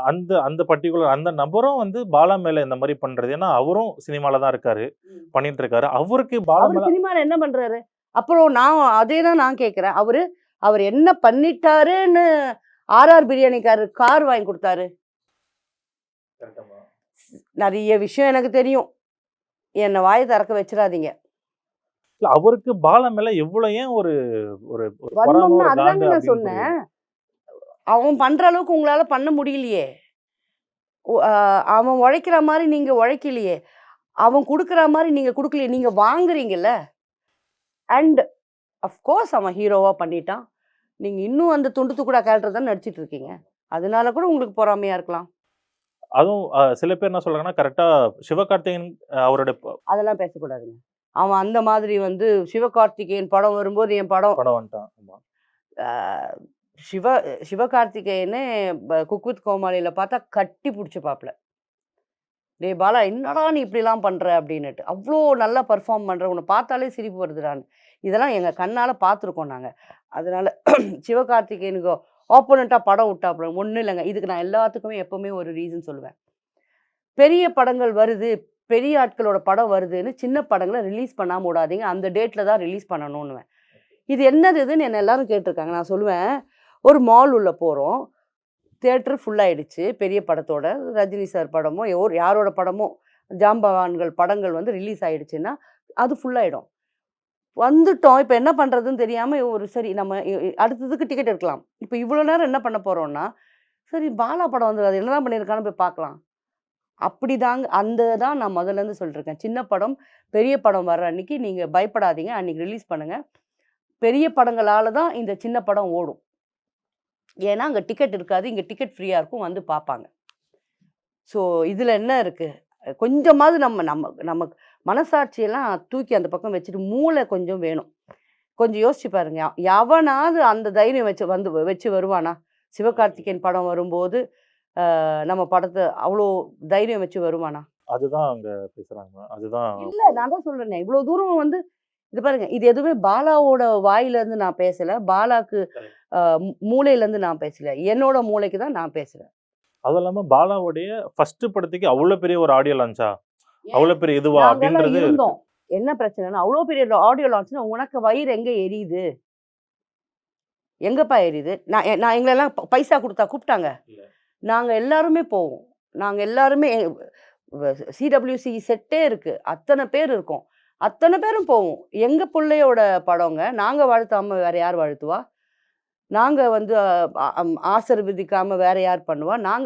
அந்த அந்த பர்ட்டிகுலர் அந்த நபரும் வந்து பாலா மேல இந்த மாரி பண்றது. ஏன்னா, அவரும் சினிமால தான் இருக்காரு. பண்ணிட்டு இருக்காரு. அவருக்கு பாலா அவரு மேல சினிமால என்ன பண்றாரு? அப்புறம் அதே தான் நான் கேட்கிறேன். அவரு என்ன பண்ணிட்டாருன்னு ஆர்ஆர் பிரியாணிக்காரரு கார் வாங்கி குடுத்தாரு? நெறைய விஷயம் எனக்கு தெரியும். என்ன வாய திறக்க வச்சுறாதீங்க. இல்ல அவருக்கு பாலா மேல எவ்வளோ ஏன் ஒரு ஒரு ஒரு பொறாம, வன்மம்னா ஒரு காண்டு அதுதாங்க நான் அப்படின்னு சொன்னேன். புரியுது. அவன் பண்ற அளவுக்கு உங்களால பண்ண முடியலையே! ஒ அ அவன் உழைக்கிற மாரி நீங்க உழைக்கலையே! அவன் குடுக்குற மாரி நீங்க குடுக்கலையே! நீங்க வாங்குறீங்கல்ல. அண்ட் அஃப் கோர்ஸ் அவன் ஹீரோவா பண்ணிட்டான். நீங்க இன்னும் அந்த துண்டு துக்குடா கேரக்டர் தான் நடிச்சிட்டு இருக்கீங்க. அதனால கூட உங்களுக்கு பொறாமையா இருக்கலாம். அதுவும் சில பேர் என்ன சொல்றாங்கன்னா, கரெக்ட்டா சிவகார்த்திகேயன் அவருடைய அதெல்லாம் பேசக்கூடாதுங்க. அவன் அந்த மாதிரி சிவகார்த்திகேயன் படம் வரும்போது என் படம் படம் வந்துட்டான். ஆமா. அ சிவ சிவகார்த்திகேயனே குக் வித் கோமாளில பார்த்தா கட்டி புடிச்சுப்பாப்ல. "டேய் பாலா என்னடா நீ இப்படிலாம் பண்ற?" அப்படின்னுட்டு. "அவ்ளோ நல்லா பெர்ஃபார்ம் பண்ற. உன்ன பார்த்தாலே சிரிப்பு வருதுடான்னு." இதெல்லாம் எங்க கண்ணால பார்த்துருக்கோம் நாங்க. அதனால சிவகார்த்திகேயனுக்கு ஆப்போனன்ட்டா படம் விட்டாப்புல. ஒண்ணும் இல்லங்க. இதுக்கு நான் எல்லாத்துக்குமே எப்பவுமே ஒரு ரீசன் சொல்லுவேன். பெரிய படங்கள் வருது, பெரிய ஆட்களோட படம் வருதுன்னு சின்ன படங்கள ரிலீஸ் பண்ணாம விடாதீங்க. அந்த டேட்ல தான் ரிலீஸ் பண்ணணுன்னுவேன். இது என்னது இதுன்னு என்ன எல்லாரும் கேட்டுருக்காங்க. நான் சொல்லுவேன், ஒரு மால் உள்ள போறோம். தியேட்டர் ஃபுல் ஆயிடுச்சு. பெரிய படத்தோட. ரஜினி சார் படமோ, யாரோட படமோ, ஜாம்பவான்கள் படங்கள் வந்து ரிலீஸ் ஆயிடுச்சுன்னா, அது ஃபுல் ஆயிடும். வந்துட்டோம். இப்ப என்ன பண்றதுன்னு தெரியாம சரி நம்ம அடுத்ததுக்கு டிக்கெட் எடுக்கலாம். இப்ப இவ்வளோ நேரம் என்ன பண்ண போறோம்னா, சரி பாலா படம் வந்தது. அது என்னதான் பண்ணியிருக்கான்னு போய் பார்க்கலாம். அப்படிதாங்க அந்த தான் நான் முதல்லருந்து சொல்லிட்டுருக்கேன். சின்ன படம், பெரிய படம் வர்ற அன்னைக்கு நீங்க பயப்படாதீங்க. அன்னைக்கு ரிலீஸ் பண்ணுங்க. பெரிய படங்களால தான் இந்த சின்ன படம் ஓடும். ஏன்னா, அங்க டிக்கெட் இருக்காது. இங்க டிக்கெட் ஃப்ரீயா இருக்கும். வந்து பார்ப்பாங்க. ஸோ, இதுல என்ன இருக்கு? கொஞ்சமாவது நம்ம நம்ம நமக்கு மனசாட்சியெல்லாம் தூக்கி அந்த பக்கம் வச்சுட்டு, மூளை கொஞ்சம் வேணும். கொஞ்சம் யோசிச்சு பாருங்க. எவனாவது அந்த தைரியம் வச்சு வருவானா? சிவகார்த்திகேயன் படம் வரும்போது, நம்ம படத்த அவ்ளோ தைரியம் வச்சு வருவானா? அதுதான் அங்க பேசுறாங்க. அதுதான் இல்ல. நான் தான் சொல்றேனே. இவ்ளோ தூரம் வந்து இது பாருங்க. இது எதுவுமே பாலாவோட வாயிலருந்து நான் பேசல. பாலாக்கு அ மூளையிலருந்து நான் பேசல. என்னோட மூளைக்கு தான் நான் பேசுறேன். அதுவும் இல்லாம பாலாவுடைய ஃபர்ஸ்ட் படத்துக்கு அவ்ளோ பெரிய ஒரு ஆடியோ லான்ச்சா? ஏன்? அவ்ளோ பெரிய இதுவா? நாங்கலாம் அப்படின்றது இருக்கு. இருந்தோம். என்ன பிரச்சனைன்னா, அவ்ளோ பெரிய ஆடியோ லான்ச்னா உனக்கு வயிறு எங்க எரியுது? எங்கப்பா எரியுது? நான் எங்களெல்லாம் பைசா குடுத்தா கூப்ட்டாங்க. இல்ல. நாங்க எல்லாருமே போவோம். நாங்க எல்லாருமே சிடபிள்யூசி செட்டே இருக்கு. அத்தன பேர் இருக்கோம். அத்தன பேரும் போவோம். எங்க புள்ளையோட படங்க. நாங்க வாழ்த்தாம வேற யார் வாழ்த்துவா? நாங்க வந்து ஆசீர்வதிக்காம வேற யார் பண்ணுவா? நாங்க